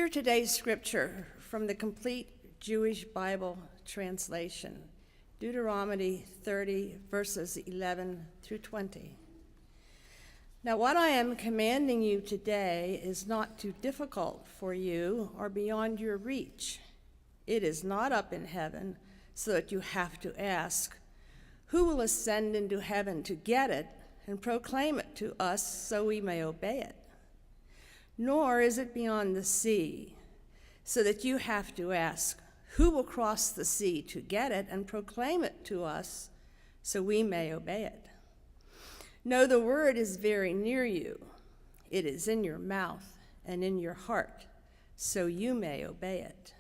Hear today's scripture from the complete Jewish Bible translation, Deuteronomy 30, verses 11 through 20. Now, what I am commanding you today is not too difficult for you or beyond your reach. It is not up in heaven, so that you have to ask, who will ascend into heaven to get it and proclaim it to us so we may obey it? Nor is it beyond the sea, so that you have to ask, who will cross the sea to get it and proclaim it to us so we may obey it? No, the word is very near you. It is in your mouth and in your heart, so you may obey it.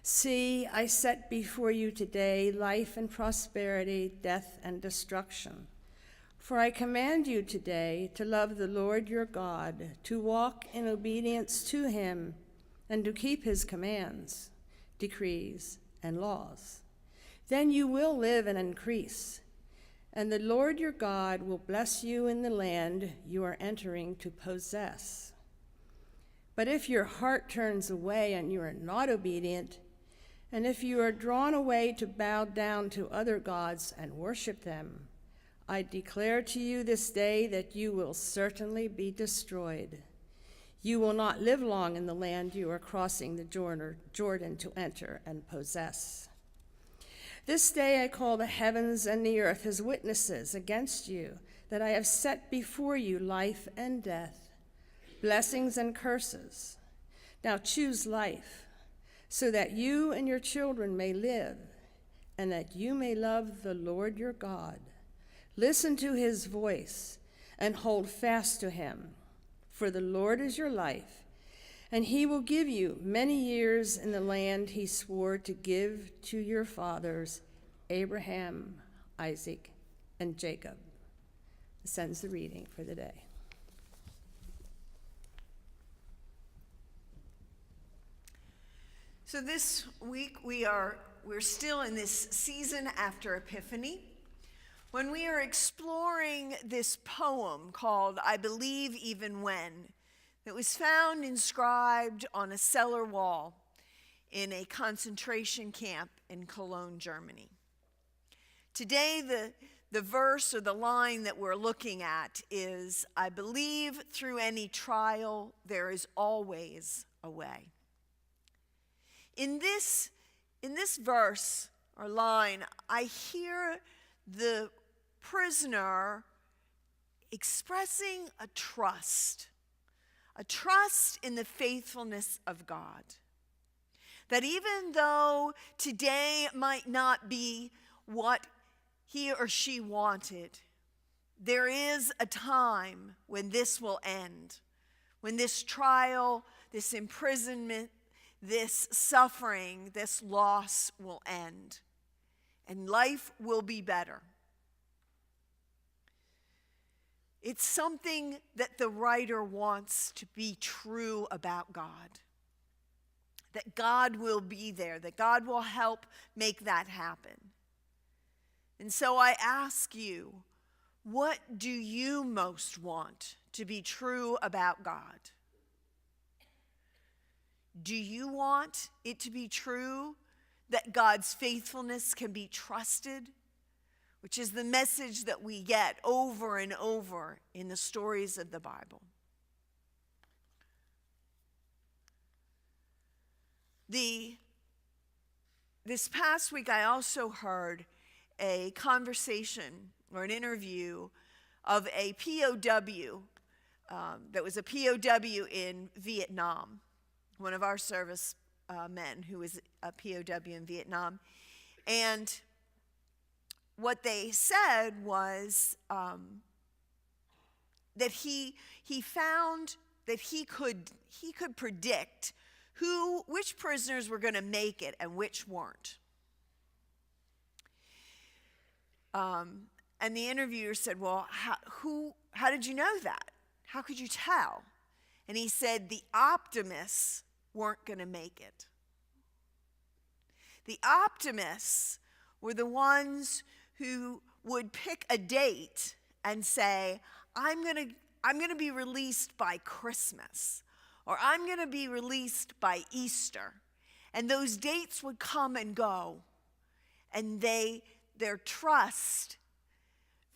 See, I set before you today life and prosperity, death and destruction. For I command you today to love the Lord your God, to walk in obedience to him, and to keep his commands, decrees, and laws. Then you will live and increase, and the Lord your God will bless you in the land you are entering to possess. But if your heart turns away and you are not obedient, and if you are drawn away to bow down to other gods and worship them, I declare to you this day that you will certainly be destroyed. You will not live long in the land you are crossing the Jordan to enter and possess. This day I call the heavens and the earth as witnesses against you, that I have set before you life and death, blessings and curses. Now choose life, so that you and your children may live, and that you may love the Lord your God. Listen to his voice and hold fast to him, for the Lord is your life, and he will give you many years in the land he swore to give to your fathers, Abraham, Isaac, and Jacob. This ends the reading for the day. So this week we're still in this season after Epiphany, when we are exploring this poem called I Believe Even When, that was found inscribed on a cellar wall in a concentration camp in Cologne, Germany. Today the verse or the line that we're looking at is, I believe through any trial there is always a way. In this verse or line, I hear the prisoner expressing a trust in the faithfulness of God. That even though today might not be what he or she wanted, there is a time when this will end, when this trial, this imprisonment, this suffering, this loss will end, and life will be better. It's something that the writer wants to be true about God, that God will be there, that God will help make that happen. And so I ask you, what do you most want to be true about God? Do you want it to be true that God's faithfulness can be trusted? Which is the message that we get over and over in the stories of the Bible. This past week, I also heard a conversation or an interview of a POW that was a POW in Vietnam, one of our service men who was a POW in Vietnam. And what they said was that he found that he could predict which prisoners were going to make it and which weren't. And the interviewer said, well, how did you know that? How could you tell? And he said, the optimists weren't going to make it. The optimists were the ones who would pick a date and say, I'm going to be released by Christmas, or I'm going to be released by Easter. And those dates would come and go, and their trust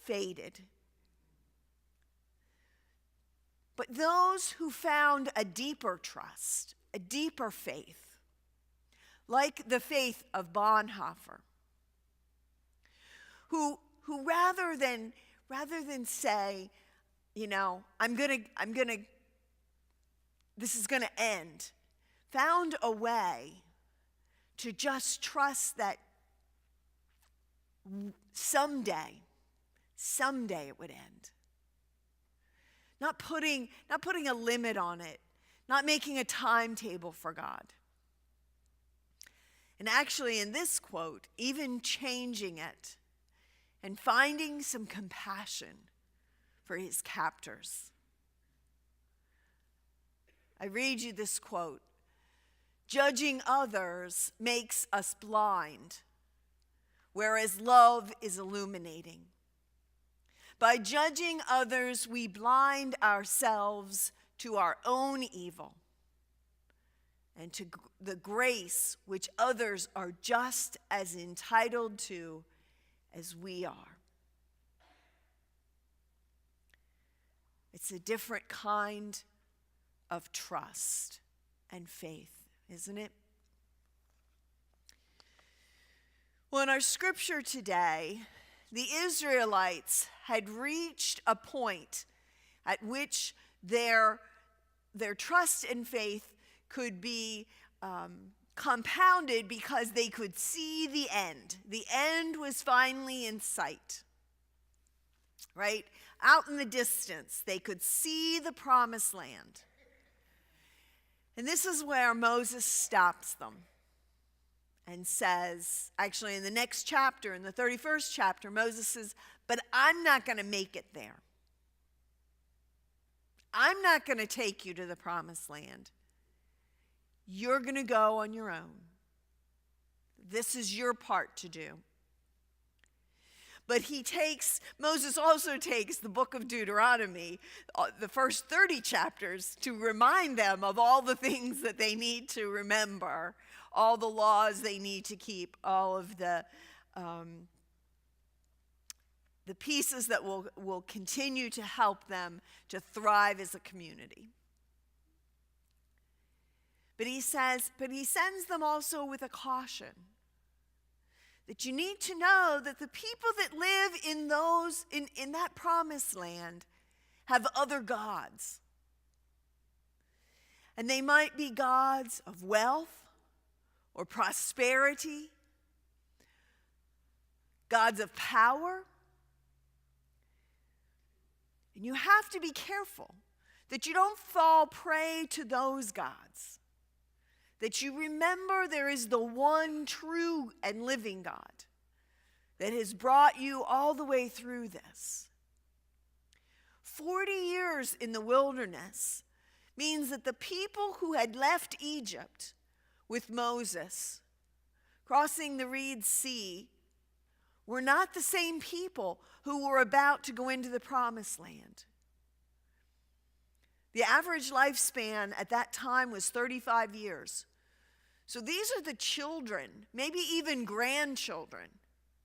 faded. But those who found a deeper trust, a deeper faith, like the faith of Bonhoeffer, who rather than say, this is gonna end, found a way to just trust that someday it would end. Not putting a limit on it, not making a timetable for God. And actually in this quote, even changing it and finding some compassion for his captors. I read you this quote. Judging others makes us blind, whereas love is illuminating. By judging others, we blind ourselves to our own evil and to the grace which others are just as entitled to as we are. It's a different kind of trust and faith, isn't it? Well, in our scripture today, the Israelites had reached a point at which their trust and faith could be compounded because they could see the end. The end was finally in sight, right? Out in the distance, they could see the promised land. And this is where Moses stops them and says, actually in the next chapter, in the 31st chapter, Moses says, but I'm not going to make it there. I'm not going to take you to the promised land. You're going to go on your own. This is your part to do. But Moses also takes the book of Deuteronomy, the first 30 chapters, to remind them of all the things that they need to remember, all the laws they need to keep, all of the pieces that will continue to help them to thrive as a community. But he sends them also with a caution that you need to know that the people that live in that promised land have other gods. And they might be gods of wealth or prosperity, gods of power. And you have to be careful that you don't fall prey to those gods. That you remember there is the one true and living God that has brought you all the way through this. 40 years in the wilderness means that the people who had left Egypt with Moses, crossing the Red Sea, were not the same people who were about to go into the promised land. The average lifespan at that time was 35 years. So these are the children, maybe even grandchildren,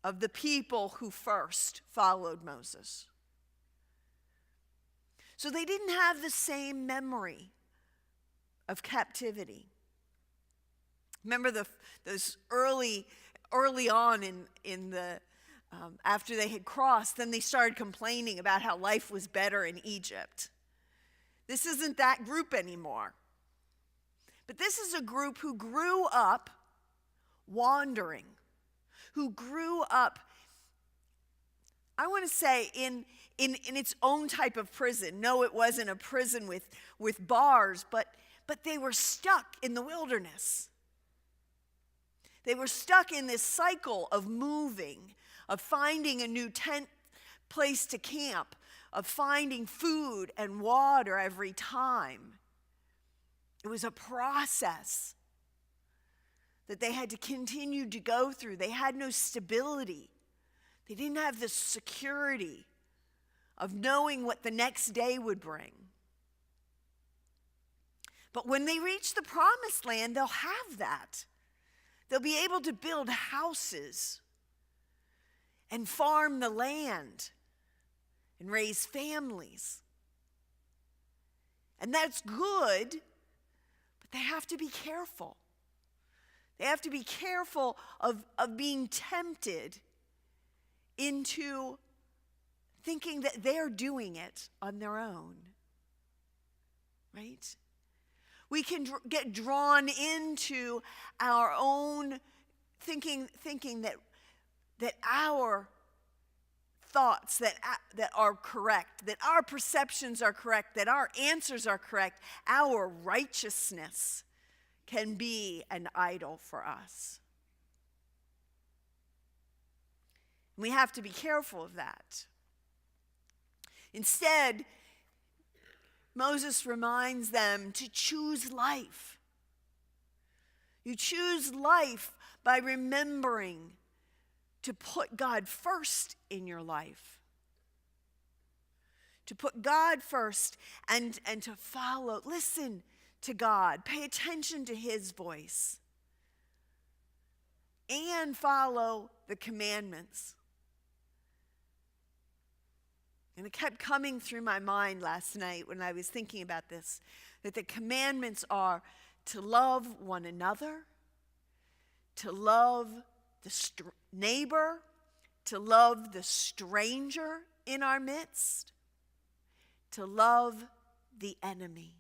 of the people who first followed Moses. So they didn't have the same memory of captivity. Remember those early on in the after they had crossed, then they started complaining about how life was better in Egypt. This isn't that group anymore. But this is a group who grew up wandering, who grew up, I want to say, in its own type of prison. No, it wasn't a prison with bars, but they were stuck in the wilderness. They were stuck in this cycle of moving, of finding a new tent place to camp, of finding food and water every time. It was a process that they had to continue to go through. They had no stability. They didn't have the security of knowing what the next day would bring. But when they reach the promised land, they'll have that. They'll be able to build houses and farm the land and raise families. And that's good, but they have to be careful. They have to be careful of being tempted into thinking that they're doing it on their own. Right? We can get drawn into our own thinking that our thoughts that are correct, that our perceptions are correct, that our answers are correct, our righteousness can be an idol for us. We have to be careful of that. Instead, Moses reminds them to choose life. You choose life by remembering to put God first in your life. To put God first and to follow, listen to God, pay attention to his voice, and follow the commandments. And it kept coming through my mind last night when I was thinking about this, that the commandments are to love one another, to love the neighbor, to love the stranger in our midst, to love the enemy.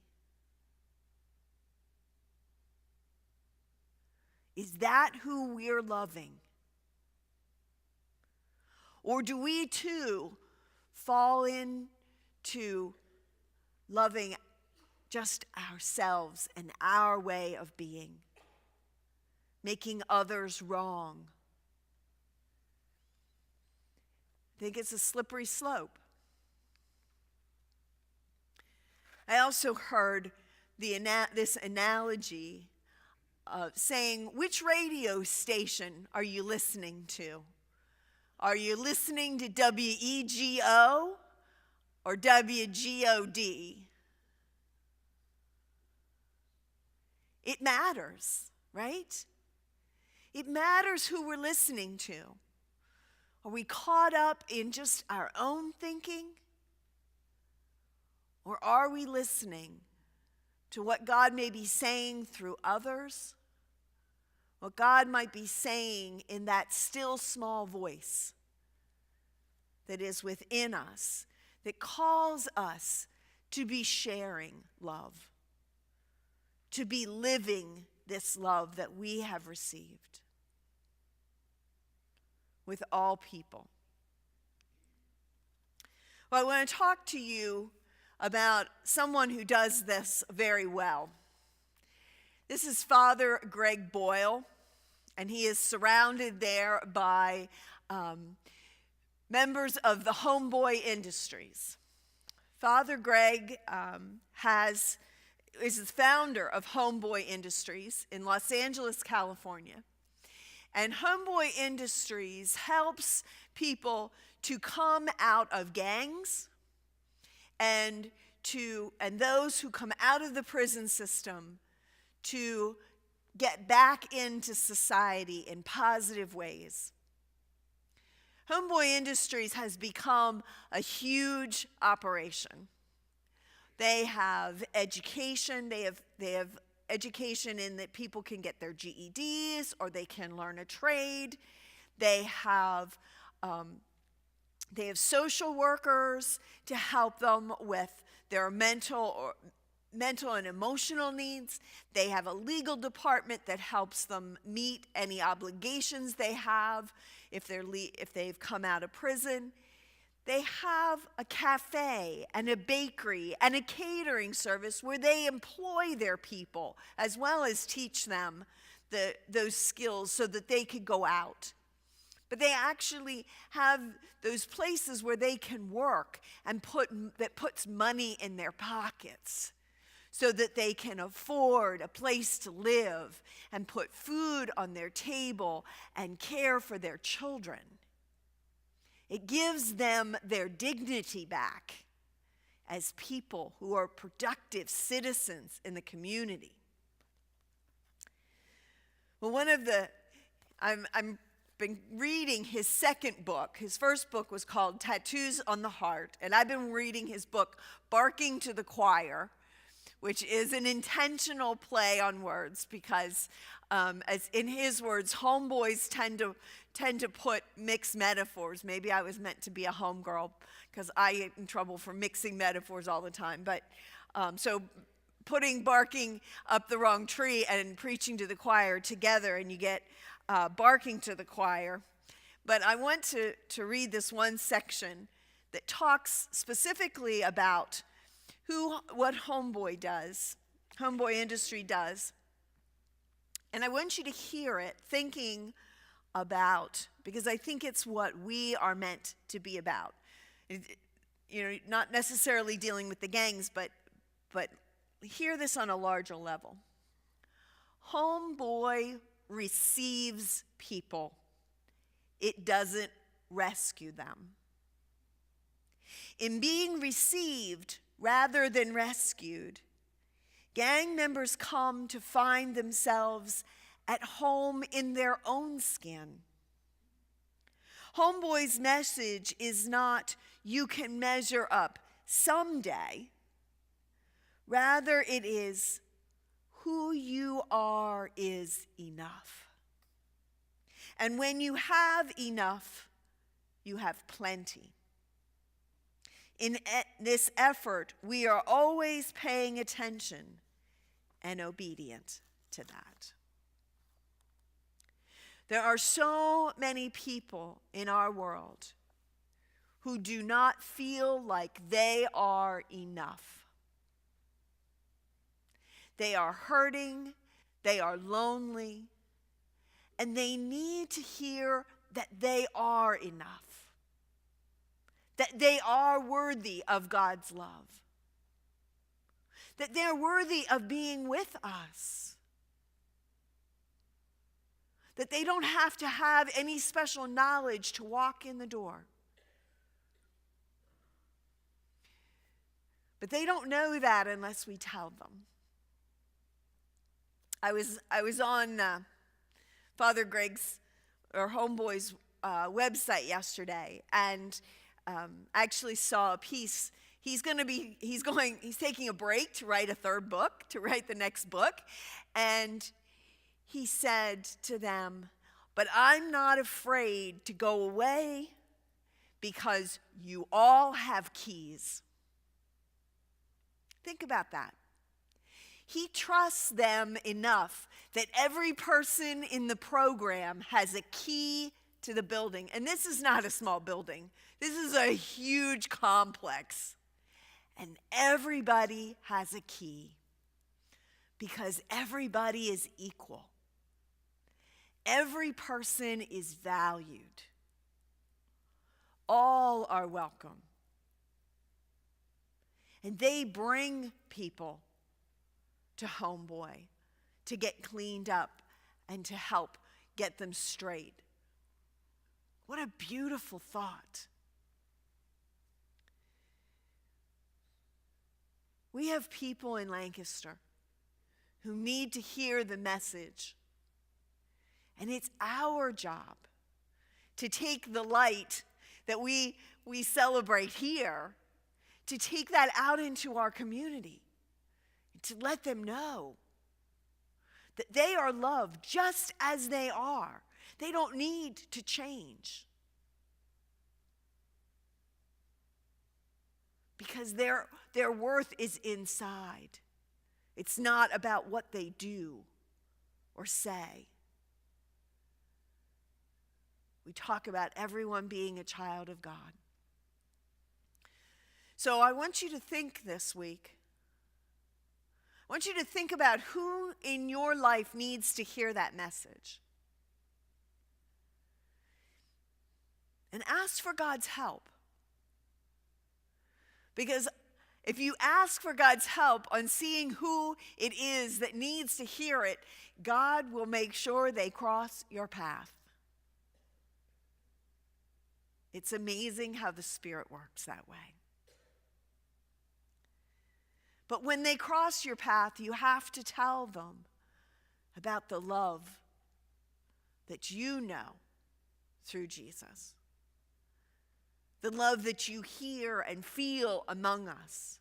Is that who we're loving? Or do we too fall into loving just ourselves and our way of being, making others wrong? I think it's a slippery slope. I also heard this analogy of saying, which radio station are you listening to? Are you listening to WEGO or WGOD? It matters, right? It matters who we're listening to. Are we caught up in just our own thinking? Or are we listening to what God may be saying through others? What God might be saying in that still small voice that is within us, that calls us to be sharing love, to be living this love that we have received with all people. Well, I want to talk to you about someone who does this very well. This is Father Greg Boyle, and he is surrounded there by members of the Homeboy Industries. Father Greg is the founder of Homeboy Industries in Los Angeles, California. And Homeboy Industries helps people to come out of gangs and those who come out of the prison system to get back into society in positive ways. Homeboy Industries has become a huge operation. They have education. They have education in that people can get their GEDs or they can learn a trade. They have social workers to help them with their mental and emotional needs. They have a legal department that helps them meet any obligations they have if they've come out of prison. They have a cafe and a bakery and a catering service where they employ their people as well as teach them those skills so that they could go out. But they actually have those places where they can work and that puts money in their pockets so that they can afford a place to live and put food on their table and care for their children. It gives them their dignity back as people who are productive citizens in the community. Well, I'm been reading his second book. His first book was called Tattoos on the Heart, and I've been reading his book, Barking to the Choir, which is an intentional play on words because, as in his words, homeboys tend to put mixed metaphors. Maybe I was meant to be a homegirl because I get in trouble for mixing metaphors all the time. But so putting barking up the wrong tree and preaching to the choir together, and you get barking to the choir. But I want to read this one section that talks specifically about what homeboy industry does. And I want you to hear it thinking about, because I think it's what we are meant to be about. Not necessarily dealing with the gangs, but hear this on a larger level. Homeboy receives people. It doesn't rescue them. In being received rather than rescued, gang members come to find themselves at home in their own skin. Homeboy's message is not, you can measure up someday. Rather, it is, who you are is enough. And when you have enough, you have plenty. In this effort, we are always paying attention and obedient to that. There are so many people in our world who do not feel like they are enough. They are hurting, they are lonely, and they need to hear that they are enough, that they are worthy of God's love, that they're worthy of being with us, that they don't have to have any special knowledge to walk in the door. But they don't know that unless we tell them. I was on Father Greg's or Homeboy's website yesterday, and actually saw a piece. He's taking a break to write a third book, to write the next book, and he said to them, "But I'm not afraid to go away because you all have keys." Think about that. He trusts them enough that every person in the program has a key to the building. And this is not a small building. This is a huge complex. And everybody has a key because everybody is equal. Every person is valued. All are welcome. And they bring people to Homeboy to get cleaned up and to help get them straight. What a beautiful thought. We have people in Lancaster who need to hear the message. And it's our job to take the light that we celebrate here, to take that out into our community, to let them know that they are loved just as they are. They don't need to change. Because their worth is inside. It's not about what they do or say. We talk about everyone being a child of God. So I want you to think this week. I want you to think about who in your life needs to hear that message. And ask for God's help. Because if you ask for God's help on seeing who it is that needs to hear it, God will make sure they cross your path. It's amazing how the Spirit works that way. But when they cross your path, you have to tell them about the love that you know through Jesus. The love that you hear and feel among us.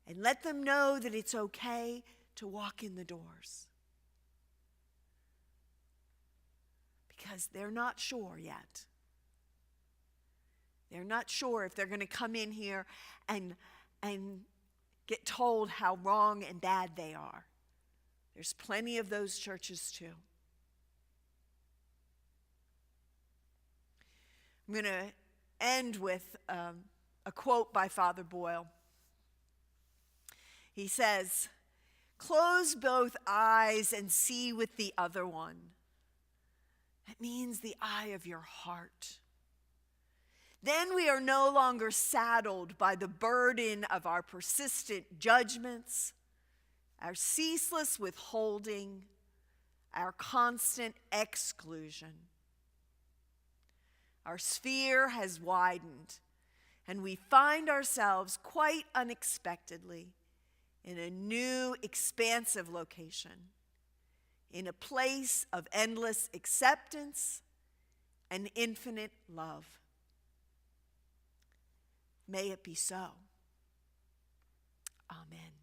And let them know that it's okay to walk in the doors. Because they're not sure yet. They're not sure if they're going to come in here and get told how wrong and bad they are. There's plenty of those churches too. I'm going to end with a quote by Father Boyle. He says, "Close both eyes and see with the other one." That means the eye of your heart. Then we are no longer saddled by the burden of our persistent judgments, our ceaseless withholding, our constant exclusion. Our sphere has widened, and we find ourselves quite unexpectedly in a new, expansive location, in a place of endless acceptance and infinite love. May it be so. Amen.